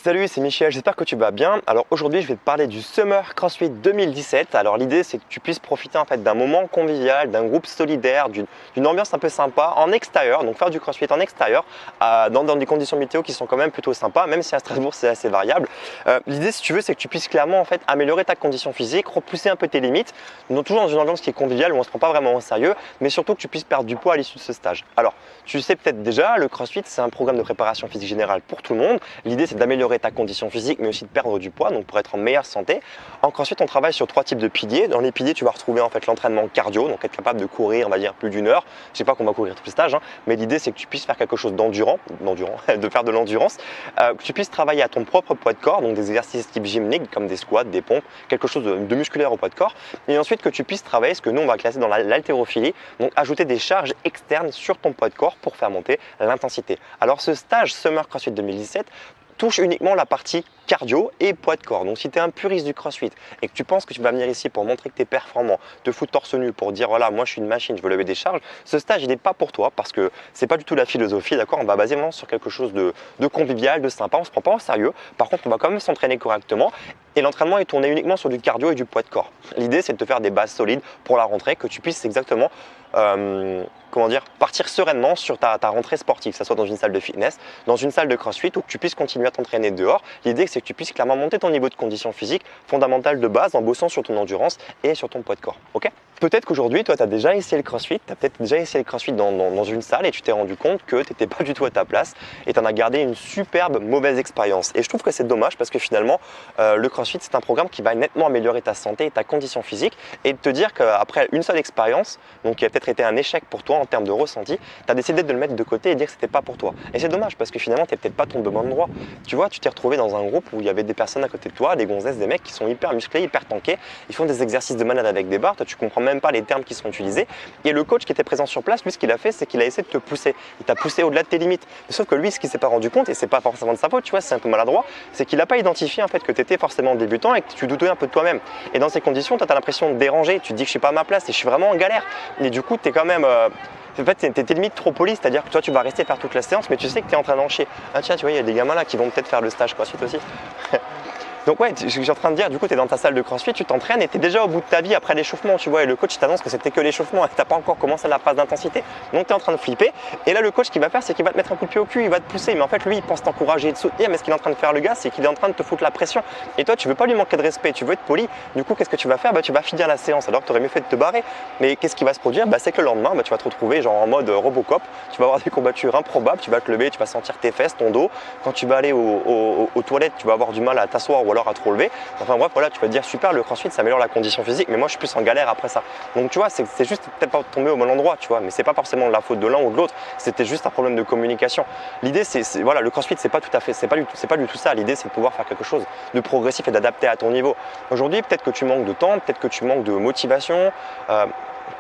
Salut, c'est Michel, j'espère que tu vas bien. Alors aujourd'hui, je vais te parler du Summer CrossFit 2017. Alors l'idée, c'est que tu puisses profiter en fait d'un moment convivial, d'un groupe solidaire, d'une ambiance un peu sympa en extérieur. Donc faire du CrossFit en extérieur dans des conditions météo qui sont quand même plutôt sympas, même si à Strasbourg c'est assez variable. L'idée, si tu veux, c'est que tu puisses clairement en fait améliorer ta condition physique, repousser un peu tes limites, donc toujours dans une ambiance qui est conviviale où on se prend pas vraiment au sérieux, mais surtout que tu puisses perdre du poids à l'issue de ce stage. Alors, tu sais peut-être déjà, le CrossFit, c'est un programme de préparation physique générale pour tout le monde. L'idée, c'est d'améliorer ta condition physique, mais aussi de perdre du poids, donc pour être en meilleure santé. En CrossFit, on travaille sur 3 types de piliers. Dans les piliers, tu vas retrouver en fait l'entraînement cardio, donc être capable de courir, on va dire plus d'une heure. Je sais pas qu'on va courir tout le stage, mais l'idée, c'est que tu puisses faire quelque chose d'endurant, de faire de l'endurance, que tu puisses travailler à ton propre poids de corps, donc des exercices type gymnique, comme des squats, des pompes, quelque chose de musculaire au poids de corps. Et ensuite, que tu puisses travailler ce que nous, on va classer dans l'haltérophilie, donc ajouter des charges externes sur ton poids de corps pour faire monter l'intensité. Alors, ce stage Summer CrossFit 2017 touche uniquement la partie cardio et poids de corps. Donc si tu es un puriste du CrossFit et que tu penses que tu vas venir ici pour montrer que tu es performant, te foutre torse nu pour dire voilà, moi je suis une machine, je veux lever des charges, ce stage il n'est pas pour toi parce que c'est pas du tout la philosophie, d'accord. On va baser vraiment sur quelque chose de convivial, de sympa, on se prend pas au sérieux. Par contre, on va quand même s'entraîner correctement et l'entraînement est tourné uniquement sur du cardio et du poids de corps. L'idée c'est de te faire des bases solides pour la rentrée, que tu puisses exactement partir sereinement sur ta rentrée sportive, que ce soit dans une salle de fitness, dans une salle de CrossFit ou que tu puisses continuer à t'entraîner dehors. L'idée, c'est que tu puisses clairement monter ton niveau de condition physique fondamentale de base en bossant sur ton endurance et sur ton poids de corps. Ok ? Peut-être qu'aujourd'hui, toi, tu as déjà essayé le CrossFit, tu as peut-être déjà essayé le CrossFit dans une salle et tu t'es rendu compte que tu n'étais pas du tout à ta place et tu en as gardé une superbe mauvaise expérience. Et je trouve que c'est dommage parce que finalement, le CrossFit, c'est un programme qui va nettement améliorer ta santé et ta condition physique et de te dire qu'après une seule expérience, donc qui a peut-être été un échec pour toi en termes de ressenti, tu as décidé de le mettre de côté et dire que c'était pas pour toi. Et c'est dommage parce que finalement, tu n'es peut-être pas tombé au bon endroit. Tu vois, tu t'es retrouvé dans un groupe où il y avait des personnes à côté de toi, des gonzesses, des mecs qui sont hyper musclés, hyper tankés, ils font des exercices de malade avec des barres, toi tu comprends même pas les termes qui sont utilisés. Et le coach qui était présent sur place, lui, ce qu'il a fait, c'est qu'il a essayé de te pousser. Il t'a poussé au-delà de tes limites. Mais sauf que lui, ce qu'il s'est pas rendu compte, et c'est pas forcément de sa faute, tu vois, c'est un peu maladroit, c'est qu'il n'a pas identifié en fait que tu étais forcément débutant et que tu doutais un peu de toi-même. Et dans ces conditions, tu as l'impression de déranger, tu te dis que je suis pas à ma place et je suis vraiment en galère. Et du coup, tu es quand même. En fait, t'es limite trop poli, c'est-à-dire que toi, tu vas rester faire toute la séance, mais tu sais que tu es en train d'en chier. Ah tiens, tu vois, il y a des gamins là qui vont peut-être faire le stage CrossFit aussi. Donc ouais, je suis en train de dire, du coup, tu es dans ta salle de CrossFit, tu t'entraînes et tu es déjà au bout de ta vie après l'échauffement, tu vois, et le coach t'annonce que c'était que l'échauffement et que tu n'as pas encore commencé la phase d'intensité. Donc tu es en train de flipper. Et là, le coach, ce qu'il va faire, c'est qu'il va te mettre un coup de pied au cul, il va te pousser. Mais en fait, lui, il pense t'encourager et te soutenir. Mais ce qu'il est en train de faire, le gars, c'est qu'il est en train de te foutre la pression. Et toi, tu veux pas lui manquer de respect, tu veux être poli. Du coup, qu'est-ce que tu vas faire ? Tu vas finir la séance alors que tu aurais mieux fait de te barrer. Mais qu'est-ce qui va se produire ? C'est que le lendemain, tu vas te retrouver genre en mode Robocop. Tu vas avoir des combattures improbables, tu vas te lever, tu vas sentir tes fesses, ton dos. Quand tu vas aller aux toilettes, tu vas avoir du mal à t'asseoir ou alors à te relever. Enfin bref, voilà, tu vas te dire super, le CrossFit ça améliore la condition physique, mais moi je suis plus en galère après ça. Donc tu vois, c'est juste peut-être pas tombé au bon endroit, tu vois, mais c'est pas forcément la faute de l'un ou de l'autre, c'était juste un problème de communication. L'idée c'est voilà, le CrossFit c'est pas tout à fait, c'est pas du tout ça. L'idée c'est de pouvoir faire quelque chose de progressif et d'adapter à ton niveau. Aujourd'hui, peut-être que tu manques de temps, peut-être que tu manques de motivation.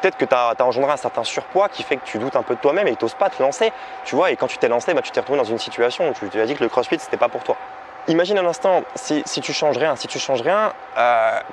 Peut-être que tu as engendré un certain surpoids qui fait que tu doutes un peu de toi-même et que tu n'oses pas te lancer, tu vois, et quand tu t'es lancé, tu t'es retrouvé dans une situation où tu t'as dit que le CrossFit c'était pas pour toi. Imagine un instant, si tu changes rien,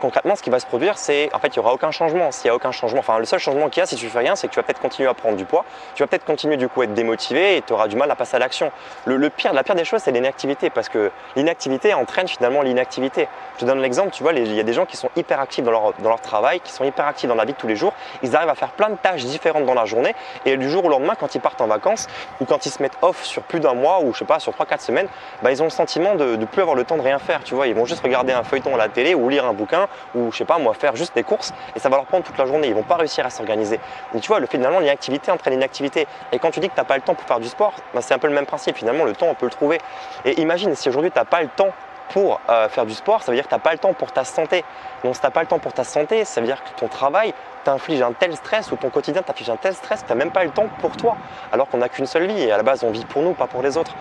concrètement, ce qui va se produire, c'est en fait, il n'y aura aucun changement. S'il n'y a aucun changement, enfin, le seul changement qu'il y a, si tu fais rien, c'est que tu vas peut-être continuer à prendre du poids, tu vas peut-être continuer du coup à être démotivé et tu auras du mal à passer à l'action. La pire des choses, c'est l'inactivité parce que l'inactivité entraîne finalement l'inactivité. Je te donne l'exemple, tu vois, il y a des gens qui sont hyper actifs dans leur travail, qui sont hyper actifs dans la vie de tous les jours. Ils arrivent à faire plein de tâches différentes dans la journée et du jour au lendemain, quand ils partent en vacances ou quand ils se mettent off sur plus d'un mois ou je sais pas, sur 3-4 semaines, ils ont le sentiment de plus avoir le temps de rien faire, tu vois, ils vont juste regarder un feuilleton à la télé ou lire un bouquin ou je sais pas moi faire juste des courses et ça va leur prendre toute la journée, ils vont pas réussir à s'organiser. Et tu vois, finalement l'inactivité entraîne l'inactivité et quand tu dis que tu n'as pas le temps pour faire du sport, c'est un peu le même principe, finalement le temps on peut le trouver. Et imagine si aujourd'hui tu n'as pas le temps pour faire du sport, ça veut dire que tu n'as pas le temps pour ta santé. Donc si tu n'as pas le temps pour ta santé, ça veut dire que ton travail t'inflige un tel stress ou ton quotidien t'inflige un tel stress que tu n'as même pas le temps pour toi. Alors qu'on n'a qu'une seule vie et à la base on vit pour nous, pas pour les autres.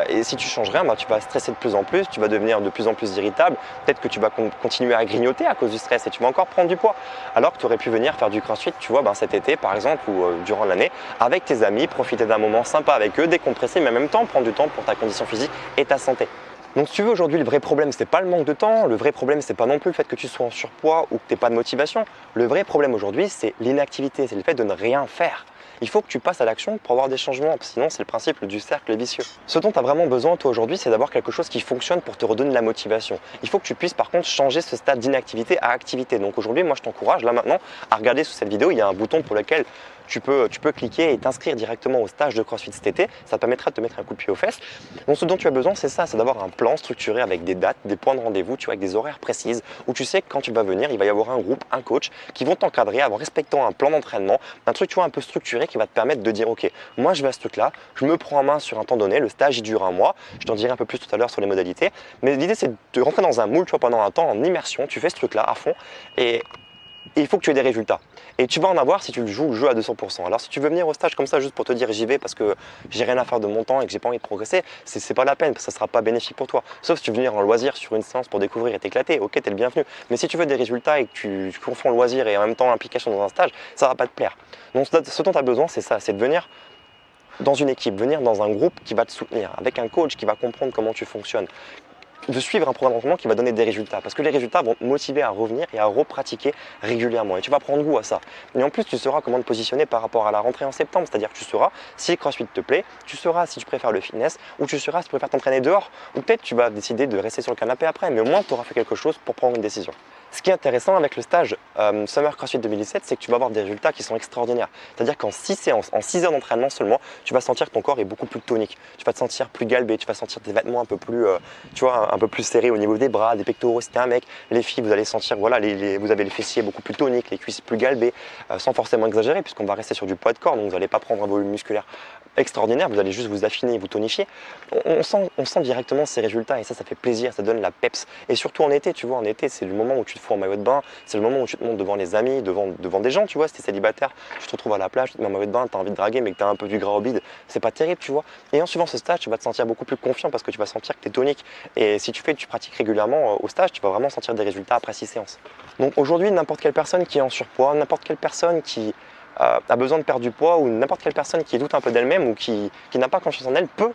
Et si tu changes rien, tu vas stresser de plus en plus, tu vas devenir de plus en plus irritable. Peut-être que tu vas continuer à grignoter à cause du stress et tu vas encore prendre du poids. Alors que tu aurais pu venir faire du CrossFit, tu vois, cet été par exemple ou durant l'année avec tes amis, profiter d'un moment sympa avec eux, décompresser, mais en même temps prendre du temps pour ta condition physique et ta santé. Donc si tu veux, aujourd'hui, le vrai problème, c'est pas le manque de temps, le vrai problème, c'est pas non plus le fait que tu sois en surpoids ou que tu n'aies pas de motivation. Le vrai problème aujourd'hui, c'est l'inactivité, c'est le fait de ne rien faire. Il faut que tu passes à l'action pour avoir des changements, sinon c'est le principe du cercle vicieux. Ce dont tu as vraiment besoin toi aujourd'hui, c'est d'avoir quelque chose qui fonctionne pour te redonner de la motivation. Il faut que tu puisses par contre changer ce stade d'inactivité à activité. Donc aujourd'hui, moi je t'encourage là maintenant à regarder sous cette vidéo, il y a un bouton pour lequel tu peux cliquer et t'inscrire directement au stage de CrossFit cet été. Ça te permettra de te mettre un coup de pied aux fesses. Donc ce dont tu as besoin, c'est ça, c'est d'avoir un plan structuré avec des dates, des points de rendez-vous, tu vois, avec des horaires précises, où tu sais que quand tu vas venir, il va y avoir un groupe, un coach qui vont t'encadrer en respectant un plan d'entraînement, un truc tu vois un peu structuré qui va te permettre de dire ok, moi je vais à ce truc-là, je me prends en main sur un temps donné, le stage il dure un mois, je t'en dirai un peu plus tout à l'heure sur les modalités, mais l'idée c'est de rentrer dans un moule, tu vois, pendant un temps en immersion, tu fais ce truc-là à fond et il faut que tu aies des résultats. Et tu vas en avoir si tu joues le jeu à 200%. Alors si tu veux venir au stage comme ça juste pour te dire j'y vais parce que j'ai rien à faire de mon temps et que j'ai pas envie de progresser, c'est pas la peine parce que ça sera pas bénéfique pour toi. Sauf si tu veux venir en loisir sur une séance pour découvrir et t'éclater, ok, t'es le bienvenu. Mais si tu veux des résultats et que tu confonds loisir et en même temps implication dans un stage, ça va pas te plaire. Donc ce dont tu as besoin, c'est ça, c'est de venir dans une équipe, venir dans un groupe qui va te soutenir, avec un coach qui va comprendre comment tu fonctionnes, de suivre un programme d'entraînement qui va donner des résultats. Parce que les résultats vont te motiver à revenir et à repratiquer régulièrement. Et tu vas prendre goût à ça. Et en plus, tu sauras comment te positionner par rapport à la rentrée en septembre. C'est-à-dire que tu sauras si CrossFit te plaît, tu sauras si tu préfères le fitness, ou tu sauras si tu préfères t'entraîner dehors. Ou peut-être tu vas décider de rester sur le canapé après, mais au moins tu auras fait quelque chose pour prendre une décision. Ce qui est intéressant avec le stage Summer CrossFit 2017, c'est que tu vas avoir des résultats qui sont extraordinaires. C'est-à-dire qu'en 6 séances, en 6 heures d'entraînement seulement, tu vas sentir que ton corps est beaucoup plus tonique. Tu vas te sentir plus galbé, tu vas sentir tes vêtements un peu plus, un peu plus serrés au niveau des bras, des pectoraux si t'es un mec. Les filles, vous allez sentir, voilà, vous avez les fessiers beaucoup plus toniques, les cuisses plus galbées, sans forcément exagérer, puisqu'on va rester sur du poids de corps, donc vous n'allez pas prendre un volume musculaire extraordinaire, vous allez juste vous affiner, vous tonifier. On sent directement ces résultats et ça fait plaisir, ça donne la peps. Et surtout en été, tu vois, en été, c'est le moment où tu te fous en maillot de bain, c'est le moment où tu te montes devant les amis, devant des gens, tu vois, si t'es célibataire, tu te retrouves à la plage, tu te mets en maillot de bain, t'as envie de draguer mais que t'as un peu du gras au bide, c'est pas terrible, tu vois. Et en suivant ce stage, tu vas te sentir beaucoup plus confiant parce que tu vas sentir que t'es tonique. Et si tu pratiques régulièrement au stage, tu vas vraiment sentir des résultats après 6 séances. Donc aujourd'hui, n'importe quelle personne qui est en surpoids, n'importe quelle personne qui a besoin de perdre du poids ou n'importe quelle personne qui doute un peu d'elle-même ou qui n'a pas confiance en elle peut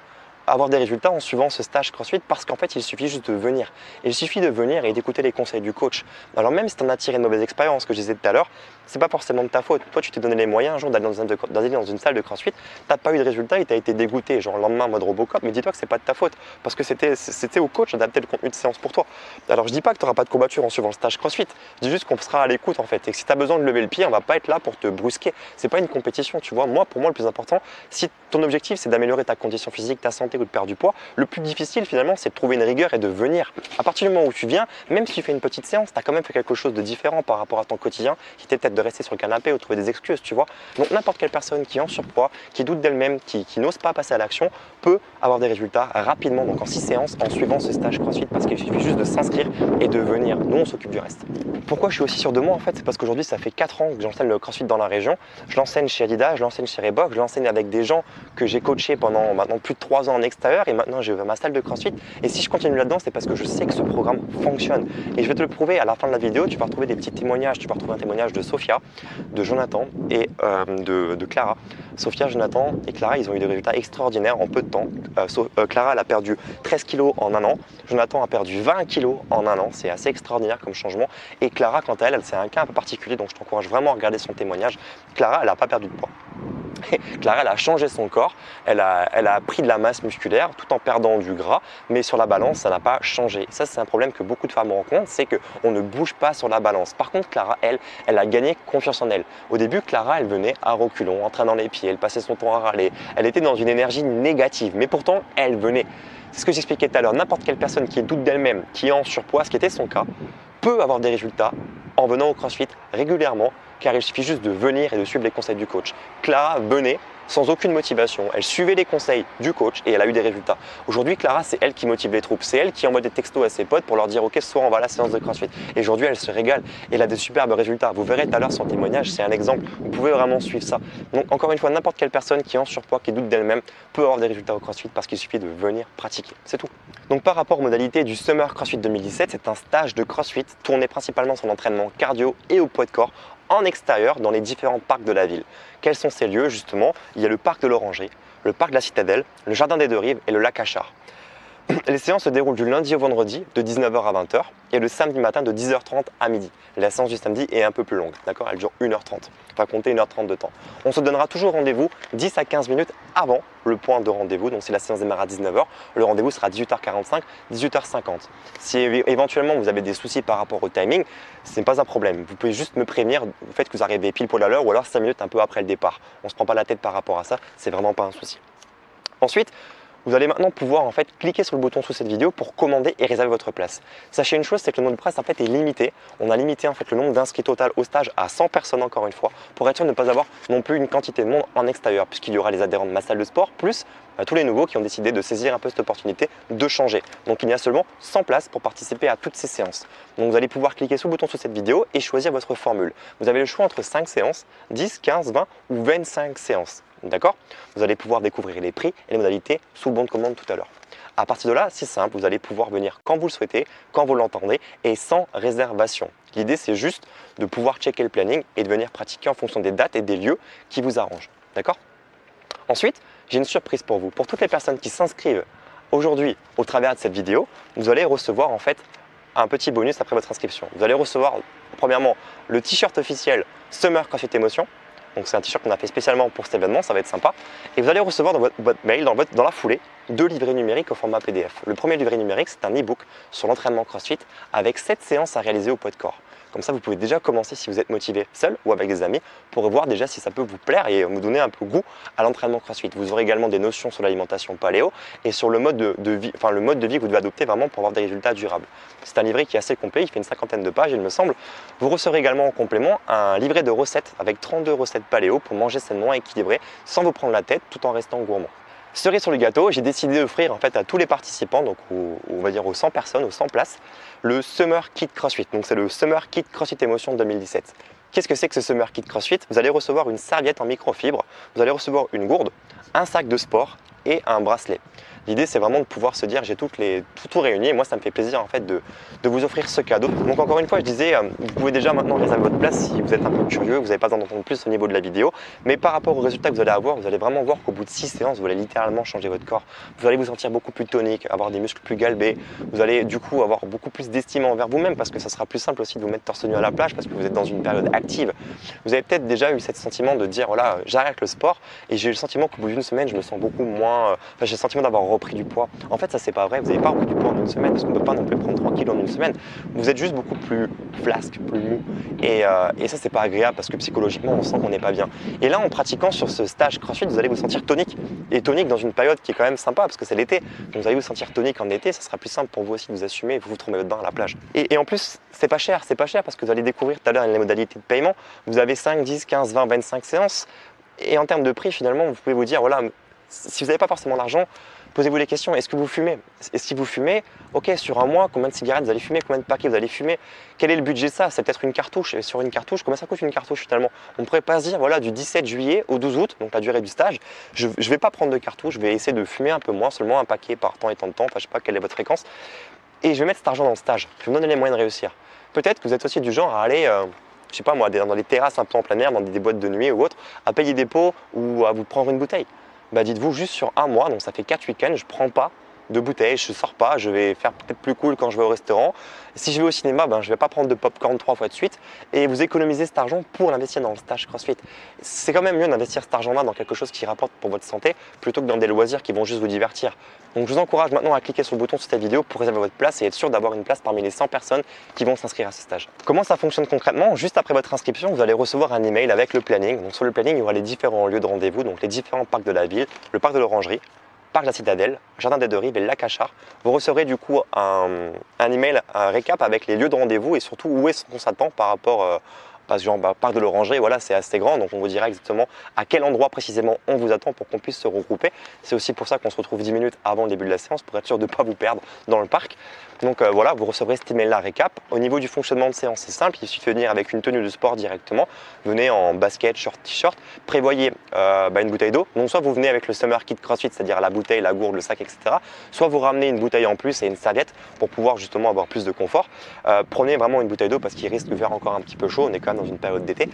avoir des résultats en suivant ce stage CrossFit parce qu'en fait il suffit juste de venir. Il suffit de venir et d'écouter les conseils du coach. Alors même si tu en as tiré une mauvaise expérience, que je disais tout à l'heure, c'est pas forcément de ta faute. Toi tu t'es donné les moyens un jour d'aller dans une salle de CrossFit, t'as pas eu de résultat et t'as été dégoûté, genre le lendemain en mode Robocop, mais dis-toi que c'est pas de ta faute parce que c'était au coach d'adapter le contenu de séance pour toi. Alors je dis pas que tu n'auras pas de courbature en suivant le stage CrossFit, je dis juste qu'on sera à l'écoute en fait et que si tu as besoin de lever le pied, on va pas être là pour te brusquer. C'est pas une compétition, tu vois. Pour moi le plus important, si ton objectif c'est d'améliorer ta condition physique, ta santé ou de perdre du poids, le plus difficile finalement c'est de trouver une rigueur et de venir. À partir du moment où tu viens, même si tu fais une petite séance, tu as quand même fait quelque chose de différent par rapport à ton quotidien qui était peut-être de rester sur le canapé ou de trouver des excuses, tu vois. Donc n'importe quelle personne qui est en surpoids, qui doute d'elle-même, qui n'ose pas passer à l'action peut avoir des résultats rapidement, donc en 6 séances en suivant ce stage CrossFit parce qu'il suffit juste de s'inscrire et de venir. Nous on s'occupe du reste. Pourquoi je suis aussi sûr de moi en fait, c'est parce qu'aujourd'hui ça fait 4 ans que j'enseigne le CrossFit dans la région. Je l'enseigne chez Adidas, je l'enseigne chez Reebok, je l'enseigne avec des gens que j'ai coachés pendant maintenant plus de 3 ans en extérieur et maintenant j'ai ouvert ma salle de CrossFit. Et si je continue là-dedans, c'est parce que je sais que ce programme fonctionne. Et je vais te le prouver à la fin de la vidéo. Tu vas retrouver des petits témoignages. Tu vas retrouver un témoignage de Sophia, de Jonathan et de Clara. Sophia, Jonathan et Clara, ils ont eu des résultats extraordinaires en peu de temps. Clara, elle a perdu 13 kilos en un an. Jonathan a perdu 20 kilos en un an. C'est assez extraordinaire comme changement. Et Clara, quant à elle, c'est un cas un peu particulier. Donc je t'encourage vraiment à regarder son témoignage. Clara, elle n'a pas perdu de poids. Clara, elle a changé son corps, elle a pris de la masse musculaire tout en perdant du gras, mais sur la balance, ça n'a pas changé. Ça, c'est un problème que beaucoup de femmes rencontrent, c'est qu'on ne bouge pas sur la balance. Par contre, Clara, elle a gagné confiance en elle. Au début, Clara, elle venait à reculons, en traînant les pieds, elle passait son temps à râler, elle était dans une énergie négative, mais pourtant, elle venait. C'est ce que j'expliquais tout à l'heure, n'importe quelle personne qui doute d'elle-même, qui est en surpoids, ce qui était son cas, peut avoir des résultats en venant au CrossFit régulièrement, car il suffit juste de venir et de suivre les conseils du coach. Clara venait sans aucune motivation, elle suivait les conseils du coach et elle a eu des résultats. Aujourd'hui, Clara, c'est elle qui motive les troupes, c'est elle qui envoie des textos à ses potes pour leur dire ok, ce soir on va à la séance de CrossFit. Et aujourd'hui, elle se régale et elle a des superbes résultats. Vous verrez tout à l'heure son témoignage, c'est un exemple, vous pouvez vraiment suivre ça. Donc encore une fois, n'importe quelle personne qui est en surpoids, qui doute d'elle-même, peut avoir des résultats au CrossFit parce qu'il suffit de venir pratiquer, c'est tout. Donc par rapport aux modalités du Summer CrossFit 2017, c'est un stage de CrossFit tourné principalement sur l'entraînement cardio et au poids de corps en extérieur dans les différents parcs de la ville. Quels sont ces lieux justement? Il y a le parc de l'Oranger, le parc de la Citadelle, le jardin des Deux Rives et le lac Achard. Les séances se déroulent du lundi au vendredi de 19h à 20h et le samedi matin de 10h30 à midi. La séance du samedi est un peu plus longue, d'accord? Elle dure 1h30. On va compter 1h30 de temps. On se donnera toujours rendez-vous 10 à 15 minutes avant le point de rendez-vous. Donc si la séance démarre à 19h, le rendez-vous sera 18h45, 18h50. Si éventuellement vous avez des soucis par rapport au timing, ce n'est pas un problème. Vous pouvez juste me prévenir du fait que vous arrivez pile poil à l'heure ou alors 5 minutes un peu après le départ. On ne se prend pas la tête par rapport à ça, c'est vraiment pas un souci. Ensuite, vous allez maintenant pouvoir en fait cliquer sur le bouton sous cette vidéo pour commander et réserver votre place. Sachez une chose, c'est que le nombre de places en fait est limité. On a limité en fait le nombre d'inscrits total au stage à 100 personnes encore une fois, pour être sûr de ne pas avoir non plus une quantité de monde en extérieur, puisqu'il y aura les adhérents de ma salle de sport, plus tous les nouveaux qui ont décidé de saisir un peu cette opportunité de changer. Donc il y a seulement 100 places pour participer à toutes ces séances. Donc vous allez pouvoir cliquer sur le bouton sous cette vidéo et choisir votre formule. Vous avez le choix entre 5 séances, 10, 15, 20 ou 25 séances. D'accord? Vous allez pouvoir découvrir les prix et les modalités sous le bon de commande tout à l'heure. À partir de là, c'est simple, vous allez pouvoir venir quand vous le souhaitez, quand vous l'entendez et sans réservation. L'idée, c'est juste de pouvoir checker le planning et de venir pratiquer en fonction des dates et des lieux qui vous arrangent. D'accord? Ensuite, j'ai une surprise pour vous. Pour toutes les personnes qui s'inscrivent aujourd'hui au travers de cette vidéo, vous allez recevoir en fait un petit bonus après votre inscription. Vous allez recevoir premièrement le t-shirt officiel Summer CrossFit Emotion. Donc c'est un t-shirt qu'on a fait spécialement pour cet événement, ça va être sympa. Et vous allez recevoir dans votre mail, dans la foulée, 2 livrets numériques au format PDF. Le premier livret numérique, c'est un e-book sur l'entraînement CrossFit avec 7 séances à réaliser au poids de corps. Comme ça, vous pouvez déjà commencer si vous êtes motivé seul ou avec des amis pour voir déjà si ça peut vous plaire et vous donner un peu goût à l'entraînement CrossFit. Vous aurez également des notions sur l'alimentation paléo et sur le mode de vie que vous devez adopter vraiment pour avoir des résultats durables. C'est un livret qui est assez complet, il fait une 50aine de pages, il me semble. Vous recevrez également en complément un livret de recettes avec 32 recettes paléo pour manger sainement, équilibré, sans vous prendre la tête tout en restant gourmand. Cerise sur le gâteau, j'ai décidé d'offrir en fait à tous les participants, donc on va dire aux 100 personnes, aux 100 places, le Summer Kit CrossFit. Donc c'est le Summer Kit CrossFit Emotion 2017. Qu'est-ce que c'est que ce Summer Kit CrossFit? Vous allez recevoir une serviette en microfibre, vous allez recevoir une gourde, un sac de sport et un bracelet. L'idée, c'est vraiment de pouvoir se dire j'ai tout réuni et moi ça me fait plaisir en fait de vous offrir ce cadeau. Donc encore une fois, je disais, vous pouvez déjà maintenant réserver votre place si vous êtes un peu curieux, vous n'avez pas besoin d'entendre plus au niveau de la vidéo, mais par rapport aux résultats que vous allez avoir, vous allez vraiment voir qu'au bout de 6 séances, vous allez littéralement changer votre corps. Vous allez vous sentir beaucoup plus tonique, avoir des muscles plus galbés, vous allez du coup avoir beaucoup plus d'estime envers vous-même parce que ça sera plus simple aussi de vous mettre torse nu à la plage parce que vous êtes dans une période active. Vous avez peut-être déjà eu ce sentiment de dire voilà, j'arrête le sport et j'ai eu le sentiment qu'au bout d'une semaine, je me sens beaucoup moins, j'ai le sentiment d'avoir repris du poids. En fait, ça c'est pas vrai, vous n'avez pas repris du poids en une semaine parce qu'on ne peut pas non plus prendre 3 kilos en une semaine. Vous êtes juste beaucoup plus flasque, plus mou. Et ça c'est pas agréable parce que psychologiquement on sent qu'on n'est pas bien. Et là en pratiquant sur ce stage CrossFit, vous allez vous sentir tonique. Et tonique dans une période qui est quand même sympa parce que c'est l'été. Donc vous allez vous sentir tonique en été, ça sera plus simple pour vous aussi de vous assumer et vous tremper votre bain à la plage. Et en plus, c'est pas cher parce que vous allez découvrir tout à l'heure les modalités de paiement. Vous avez 5, 10, 15, 20, 25 séances. Et en termes de prix, finalement, vous pouvez vous dire voilà, si vous n'avez pas forcément d'argent, posez-vous les questions, est-ce que vous fumez? Et si vous fumez, ok, sur un mois, combien de cigarettes vous allez fumer? Combien de paquets vous allez fumer? Quel est le budget de ça? C'est peut-être une cartouche. Et sur une cartouche, combien ça coûte une cartouche finalement? On ne pourrait pas se dire, voilà, du 17 juillet au 12 août, donc la durée du stage, je ne vais pas prendre de cartouche, je vais essayer de fumer un peu moins, seulement un paquet par temps et tant de temps, enfin je ne sais pas quelle est votre fréquence. Et je vais mettre cet argent dans le stage, je vais me donner les moyens de réussir. Peut-être que vous êtes aussi du genre à aller, je sais pas moi, dans les terrasses un peu en plein air, dans des boîtes de nuit ou autre, à payer des pots ou à vous prendre une bouteille. Bah dites-vous juste sur un mois, donc ça fait 4 week-ends, je ne prends pas de bouteille, je ne sors pas, je vais faire peut-être plus cool quand je vais au restaurant. Si je vais au cinéma, je ne vais pas prendre de popcorn 3 fois de suite et vous économisez cet argent pour l'investir dans le stage CrossFit. C'est quand même mieux d'investir cet argent-là dans quelque chose qui rapporte pour votre santé plutôt que dans des loisirs qui vont juste vous divertir. Donc je vous encourage maintenant à cliquer sur le bouton sur cette vidéo pour réserver votre place et être sûr d'avoir une place parmi les 100 personnes qui vont s'inscrire à ce stage. Comment ça fonctionne concrètement? Juste après votre inscription, vous allez recevoir un email avec le planning. Donc sur le planning, il y aura les différents lieux de rendez-vous, donc les différents parcs de la ville, le parc de l'Orangerie, parc de la Citadelle, Jardin des Deux Rives et le lac Achard. Vous recevrez du coup un email, un récap avec les lieux de rendez-vous et surtout où est-ce qu'on s'attend par rapport parc de l'Orangerie, voilà, c'est assez grand, donc on vous dira exactement à quel endroit précisément on vous attend pour qu'on puisse se regrouper. C'est aussi pour ça qu'on se retrouve 10 minutes avant le début de la séance pour être sûr de ne pas vous perdre dans le parc. Donc voilà, vous recevrez cet email-là récap. Au niveau du fonctionnement de séance, c'est simple, il suffit de venir avec une tenue de sport directement. Venez en basket, short, t-shirt, prévoyez une bouteille d'eau. Donc soit vous venez avec le Summer Kit CrossFit, c'est-à-dire la bouteille, la gourde, le sac, etc. Soit vous ramenez une bouteille en plus et une serviette pour pouvoir justement avoir plus de confort. Prenez vraiment une bouteille d'eau parce qu'il risque de faire encore un petit peu chaud. On est quand même dans une période d'été.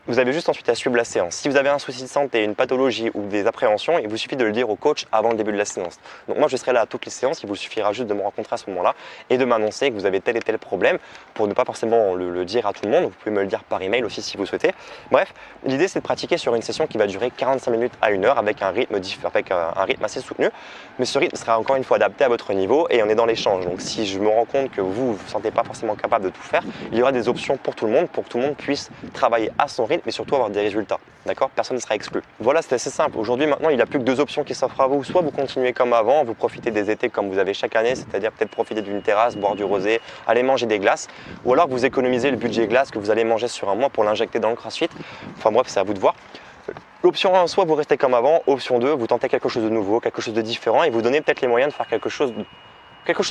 Vous avez juste ensuite à suivre la séance. Si vous avez un souci de santé, une pathologie ou des appréhensions, il vous suffit de le dire au coach avant le début de la séance. Donc moi je serai là à toutes les séances, il vous suffira juste de me rencontrer à ce moment-là et de m'annoncer que vous avez tel et tel problème pour ne pas forcément le dire à tout le monde. Vous pouvez me le dire par email aussi si vous souhaitez. Bref, l'idée c'est de pratiquer sur une session qui va durer 45 minutes à 1 heure avec un rythme assez soutenu. Mais ce rythme sera encore une fois adapté à votre niveau et on est dans l'échange. Donc si je me rends compte que vous ne vous sentez pas forcément capable de tout faire, il y aura des options pour tout le monde puisse travailler à son rythme et surtout avoir des résultats. D'accord? Personne ne sera exclu. Voilà, c'est assez simple. Aujourd'hui, maintenant, il n'y a plus que 2 options qui s'offrent à vous. Soit vous continuez comme avant, vous profitez des étés comme vous avez chaque année, c'est-à-dire peut-être profiter d'une terrasse, boire du rosé, aller manger des glaces, ou alors vous économisez le budget glace que vous allez manger sur un mois pour l'injecter dans le CrossFit. Enfin bref, c'est à vous de voir. L'option 1, soit vous restez comme avant. Option 2, vous tentez quelque chose de nouveau, quelque chose de différent et vous donnez peut-être les moyens de faire quelque chose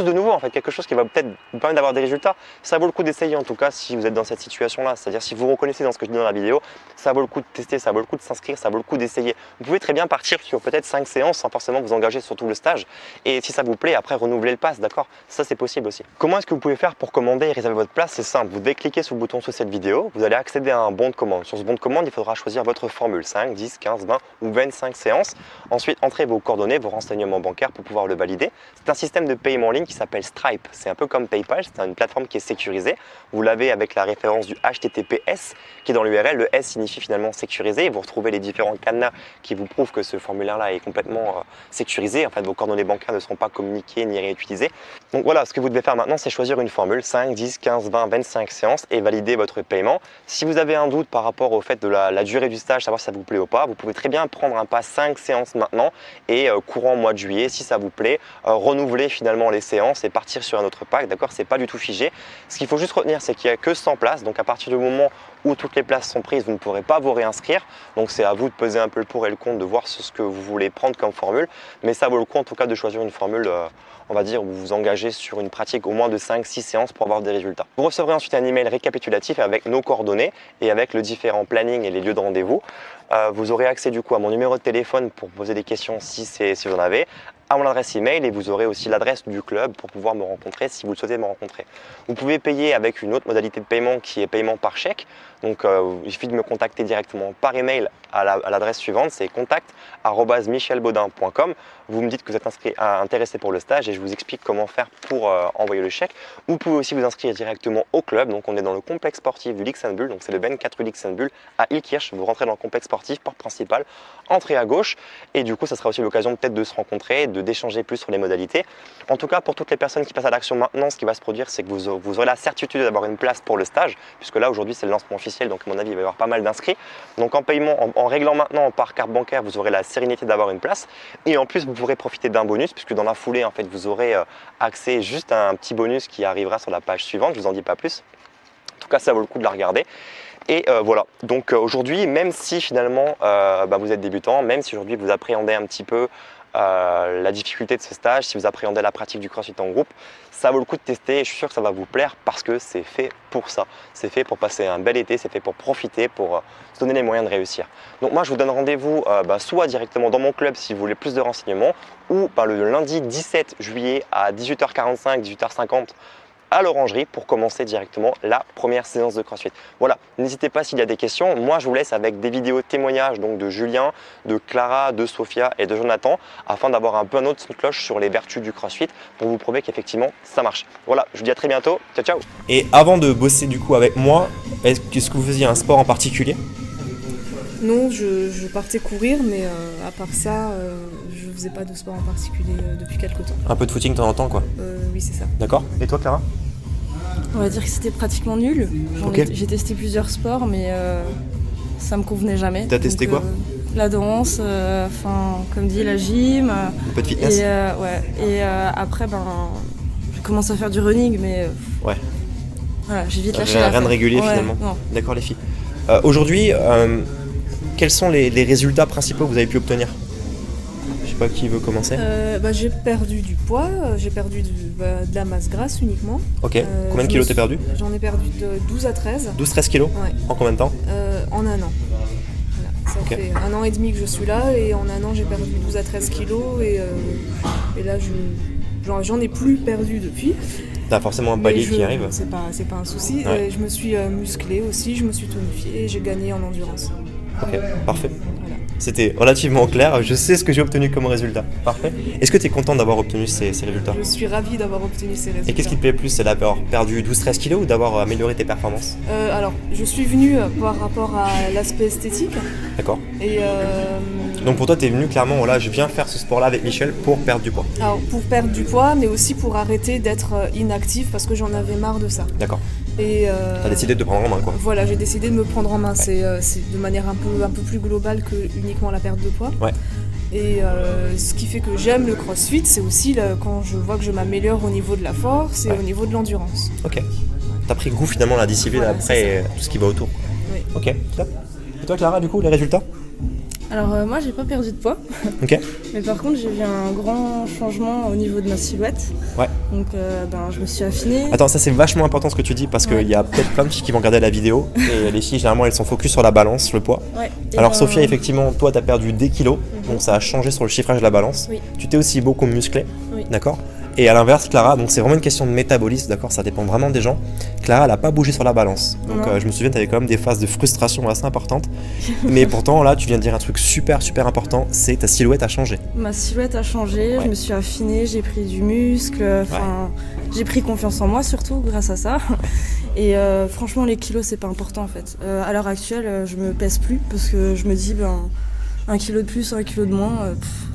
de nouveau en fait, quelque chose qui va peut-être vous permettre d'avoir des résultats. Ça vaut le coup d'essayer en tout cas si vous êtes dans cette situation-là. C'est-à-dire si vous reconnaissez dans ce que je dis dans la vidéo, ça vaut le coup de tester, ça vaut le coup de s'inscrire, ça vaut le coup d'essayer. Vous pouvez très bien partir sur peut-être 5 séances sans forcément vous engager sur tout le stage. Et si ça vous plaît, après renouveler le pass, d'accord? Ça c'est possible aussi. Comment est-ce que vous pouvez faire pour commander et réserver votre place? C'est simple, vous devez cliquer sur le bouton sous cette vidéo, vous allez accéder à un bon de commande. Sur ce bon de commande, il faudra choisir votre formule, 5, 10, 15, 20 ou 25 séances. Ensuite, entrez vos coordonnées, vos renseignements bancaires pour pouvoir le valider. C'est un système de paiement en ligne qui s'appelle Stripe. C'est un peu comme PayPal, c'est une plateforme qui est sécurisée. Vous l'avez avec la référence du HTTPS qui est dans l'URL. Le S signifie finalement sécurisé. Et vous retrouvez les différents cadenas qui vous prouvent que ce formulaire-là est complètement sécurisé. En fait, vos coordonnées bancaires ne seront pas communiquées ni réutilisées. Donc voilà, ce que vous devez faire maintenant, c'est choisir une formule 5, 10, 15, 20, 25 séances et valider votre paiement. Si vous avez un doute par rapport au fait de la durée du stage, savoir si ça vous plaît ou pas, vous pouvez très bien prendre un pass 5 séances maintenant et courant mois de juillet, si ça vous plaît, renouveler finalement les séances et partir sur un autre pack, d'accord? C'est pas du tout figé. Ce qu'il faut juste retenir, c'est qu'il n'y a que 100 places, donc à partir du moment où toutes les places sont prises, vous ne pourrez pas vous réinscrire. Donc c'est à vous de peser un peu le pour et le contre, de voir ce que vous voulez prendre comme formule. Mais ça vaut le coup en tout cas de choisir une formule, on va dire, où vous vous engagez sur une pratique au moins de 5-6 séances pour avoir des résultats. Vous recevrez ensuite un email récapitulatif avec nos coordonnées et avec le différent planning et les lieux de rendez-vous. Vous aurez accès du coup à mon numéro de téléphone pour poser des questions si vous en avez, à mon adresse email et vous aurez aussi l'adresse du club pour pouvoir me rencontrer si vous le souhaitez me rencontrer. Vous pouvez payer avec une autre modalité de paiement qui est paiement par chèque. Donc il suffit de me contacter directement par email à l'adresse suivante, c'est contact@michelbaudin.com. Vous me dites que vous êtes intéressé pour le stage et je vous explique comment faire pour envoyer le chèque. Vous pouvez aussi vous inscrire directement au club. Donc on est dans le complexe sportif du Luxembourg, donc c'est le 24 rue Luxembourg à Ilkirch. Vous rentrez dans le complexe sportif, porte principale, entrée à gauche et du coup ça sera aussi l'occasion peut-être de se rencontrer, d'échanger plus sur les modalités. En tout cas, pour toutes les personnes qui passent à l'action maintenant, ce qui va se produire, c'est que vous aurez la certitude d'avoir une place pour le stage, puisque là, aujourd'hui, c'est le lancement officiel, donc à mon avis, il va y avoir pas mal d'inscrits. Donc en paiement, en réglant maintenant par carte bancaire, vous aurez la sérénité d'avoir une place. Et en plus, vous pourrez profiter d'un bonus, puisque dans la foulée, en fait, vous aurez accès juste à un petit bonus qui arrivera sur la page suivante, je ne vous en dis pas plus. En tout cas, ça vaut le coup de la regarder. Et voilà, donc aujourd'hui, même si finalement vous êtes débutant, même si aujourd'hui vous appréhendez un petit peu la difficulté de ce stage, si vous appréhendez la pratique du CrossFit en groupe, ça vaut le coup de tester et je suis sûr que ça va vous plaire parce que c'est fait pour ça. C'est fait pour passer un bel été, c'est fait pour profiter, pour se donner les moyens de réussir. Donc moi je vous donne rendez-vous soit directement dans mon club si vous voulez plus de renseignements ou le lundi 17 juillet à 18h45, 18h50 à l'Orangerie pour commencer directement la première séance de CrossFit. Voilà, n'hésitez pas s'il y a des questions. Moi, je vous laisse avec des vidéos témoignages donc de Julien, de Clara, de Sophia et de Jonathan afin d'avoir un peu un autre son de cloche sur les vertus du CrossFit pour vous prouver qu'effectivement, ça marche. Voilà, je vous dis à très bientôt. Ciao, ciao. Et avant de bosser du coup avec moi, est-ce que vous faisiez un sport en particulier? Non, je partais courir, mais à part ça, je faisais pas de sport en particulier depuis quelques temps. Un peu de footing de temps en temps quoi? Oui, c'est ça. D'accord. Et toi Clara? On va dire que c'était pratiquement nul. J'ai testé plusieurs sports, mais ça me convenait jamais. T'as testé quoi? La danse, comme dit, la gym. Un peu de fitness? Et après, j'ai commencé à faire du running, mais ouais. Voilà, j'ai vite lâché l'affaire. Rien de régulier finalement. Non. D'accord les filles. Aujourd'hui, quels sont les résultats principaux que vous avez pu obtenir? Je sais pas qui veut commencer. J'ai perdu du poids, j'ai perdu de la masse grasse uniquement. Ok, combien de kilos t'as perdu? J'en ai perdu de 12 à 13. 12-13 kilos? Ouais. En combien de temps? En un an. Voilà. Ça fait 1 an et demi que je suis là et en 1 an j'ai perdu 12 à 13 kilos et là j'en ai plus perdu depuis. T'as forcément un Mais palier qui arrive. c'est pas un souci. Ouais. Je me suis musclée aussi, je me suis tonifiée et j'ai gagné en endurance. Ok, parfait. Voilà. C'était relativement clair. Je sais ce que j'ai obtenu comme résultat. Parfait. Est-ce que tu es content d'avoir obtenu ces résultats? Je suis ravie d'avoir obtenu ces résultats. Et qu'est-ce qui te plaît plus? C'est d'avoir perdu 12-13 kilos ou d'avoir amélioré tes performances? Alors, je suis venue par rapport à l'aspect esthétique. D'accord. Et Donc pour toi, tu es venu clairement, voilà, je viens faire ce sport-là avec Michel pour perdre du poids. alors, pour perdre du poids, mais aussi pour arrêter d'être inactive parce que j'en avais marre de ça. D'accord. Et T'as décidé de te prendre en main, quoi. voilà, j'ai décidé de me prendre en main. C'est de manière un peu plus globale que uniquement la perte de poids. Ouais. Et ce qui fait que j'aime le crossfit, c'est aussi quand je vois que je m'améliore au niveau de la force et Ouais. au niveau de l'endurance. Ok. T'as pris goût finalement à la discipline Voilà, après c'est et tout ce qui va autour. Oui. Ok, top. Et toi Clara, du coup, les résultats? Alors moi j'ai pas perdu de poids, Ok. mais par contre j'ai vu un grand changement au niveau de ma silhouette. Ouais. Donc je me suis affinée. Attends, ça c'est vachement important ce que tu dis parce qu'il Ouais. y a peut-être plein de filles qui vont regarder la vidéo et les filles généralement elles sont focus sur la balance, le poids. Ouais. Et Alors Sophia, effectivement, toi tu as perdu des kilos, donc ça a changé sur le chiffrage de la balance. Oui. Tu t'es aussi beaucoup musclé, Oui. d'accord? Et à l'inverse, Clara, donc c'est vraiment une question de métabolisme, d'accord? Ça dépend vraiment des gens. Clara, elle a pas bougé sur la balance. Donc Non. je me souviens, tu avais quand même des phases de frustration assez importantes. Mais pourtant, là, tu viens de dire un truc super important, c'est ta silhouette a changé. Ma silhouette a changé, Ouais. je me suis affinée, j'ai pris du muscle, j'ai pris confiance en moi surtout grâce à ça. Et franchement les kilos c'est pas important en fait. À l'heure actuelle je me pèse plus parce que je me dis 1 kilo de plus, 1 kilo de moins,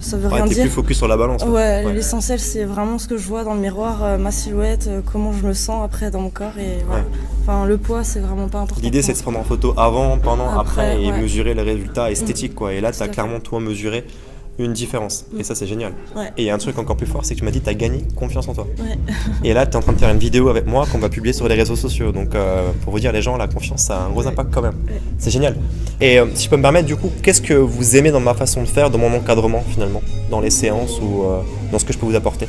ça veut Ouais, rien t'es dire. plus focus sur la balance. quoi. Ouais, Ouais. l'essentiel c'est vraiment ce que je vois dans le miroir, ma silhouette, comment je me sens après dans mon corps et voilà. Ouais. Enfin le poids c'est vraiment pas important. L'idée c'est de se prendre en photo avant, pendant, après, Après, et ouais. mesurer les résultats esthétiques quoi. Et là tu Tout as à fait. clairement toi mesuré une différence. Et ça c'est génial. Ouais. Et il y a un truc encore plus fort, c'est que tu m'as dit que tu as gagné confiance en toi. Ouais. Et là tu es en train de faire une vidéo avec moi qu'on va publier sur les réseaux sociaux. Donc pour vous dire les gens, la confiance ça a un gros Ouais. impact quand même. Ouais. C'est génial. Et si je peux me permettre du coup, qu'est-ce que vous aimez dans ma façon de faire, dans mon encadrement finalement, dans les séances ou dans ce que je peux vous apporter?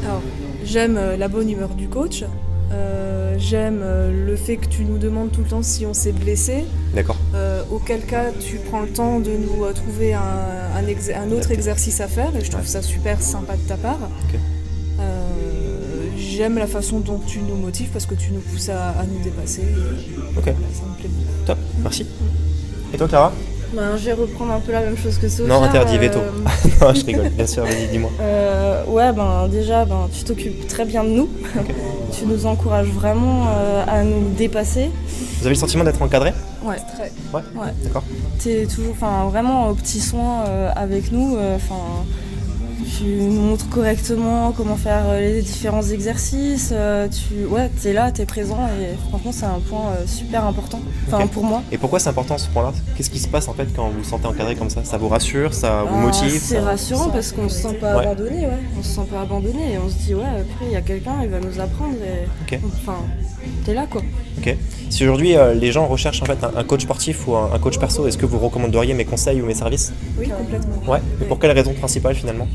Alors, j'aime la bonne humeur du coach. J'aime le fait que tu nous demandes tout le temps si on s'est blessé. D'accord. Auquel cas, tu prends le temps de nous trouver un autre exercice à faire. Et je trouve Ouais. ça super sympa de ta part. Ok. J'aime la façon dont tu nous motives parce que tu nous pousses à nous dépasser. Et Ok, ça me plaît beaucoup. top, merci. Et toi Clara? Je vais reprendre un peu la même chose que Sophia. Non, interdit, veto. Non, je rigole, bien sûr, vas-y, dis-moi. Déjà, tu t'occupes très bien de nous. Tu nous encourages vraiment à nous dépasser. Vous avez le sentiment d'être encadré? Ouais. Ouais. Ouais. D'accord. T'es toujours, vraiment aux petits soins avec nous. Tu nous montres correctement comment faire les différents exercices. T'es là, t'es présent et franchement c'est un point super important. Ok. Pour moi. Et pourquoi c'est important ce point-là? Qu'est-ce qui se passe en fait quand vous vous sentez encadré comme ça? Ça vous rassure? Ça vous motive? C'est rassurant parce qu'on se sent pas Ouais. abandonné, ouais. On se sent pas abandonné et on se dit après il y a quelqu'un, il va nous apprendre et Ok. t'es là quoi. Ok. Si aujourd'hui les gens recherchent en fait un coach sportif ou un coach perso, est-ce que vous recommanderiez mes conseils ou mes services? Oui, complètement. Ouais. Et pour quelle raison principale finalement?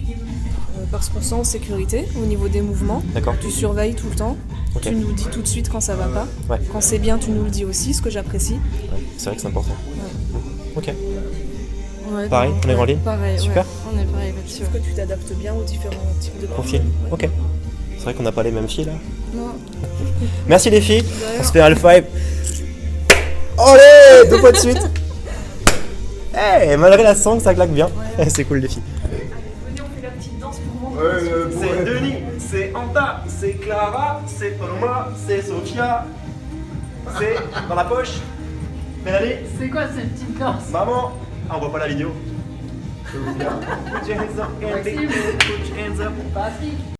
Parce qu'on sent en sécurité au niveau des mouvements. D'accord. Tu surveilles tout le temps. Ok. Tu nous dis tout de suite quand ça va pas. Ouais. Quand c'est bien, tu nous le dis aussi, ce que j'apprécie. Ouais. C'est vrai que c'est important. Ok. Ouais, Pareil, on est en ligne? Pareil, Super. ouais. On est pareil là-dessus. Sauf que tu t'adaptes bien aux différents types de Profil. profils. Ok. C'est vrai qu'on n'a pas les mêmes filles là. Non. Merci les filles. rien. On se fait un high five. Allez, 2 fois de suite. Eh, malgré la sangle, ça claque bien. C'est cool les filles. C'est Denis, c'est Anta, c'est Clara, c'est Thomas, c'est Sophia. C'est dans la poche. Mélanie, C'est quoi cette petite danse? maman. Ah, on voit pas la vidéo. Je vais vous dire. Put your hands up, Andy. Put your hands up. Patrick.